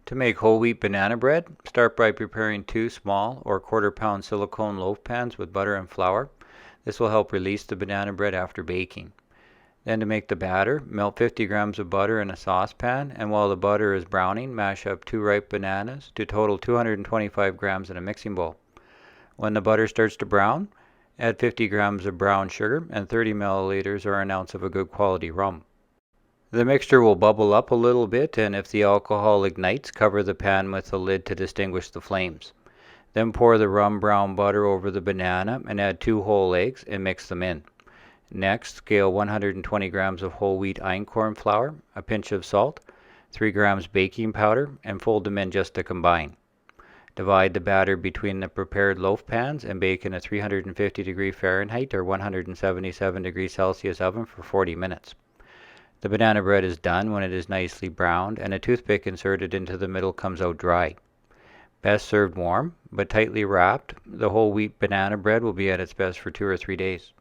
To make whole wheat banana bread, start by preparing 2 small or quarter-pound silicone loaf pans with butter and flour. This will help release the banana bread after baking. Then to make the batter, melt 50 grams of butter in a saucepan, and while the butter is browning, mash up 2 ripe bananas to total 225 grams in a mixing bowl. When the butter starts to brown, add 50 grams of brown sugar and 30 milliliters or an ounce of a good quality rum. The mixture will bubble up a little bit, and if the alcohol ignites, cover the pan with a lid to distinguish the flames. Then pour the rum brown butter over the banana and add 2 whole eggs and mix them in. Next, scale 120 grams of whole wheat einkorn flour, a pinch of salt, 3 grams baking powder, and fold them in just to combine. Divide the batter between the prepared loaf pans and bake in a 350 degree Fahrenheit or 177 degrees Celsius oven for 40 minutes. The banana bread is done when it is nicely browned and a toothpick inserted into the middle comes out dry. Best served warm, but tightly wrapped. The whole wheat banana bread will be at its best for 2 or 3 days.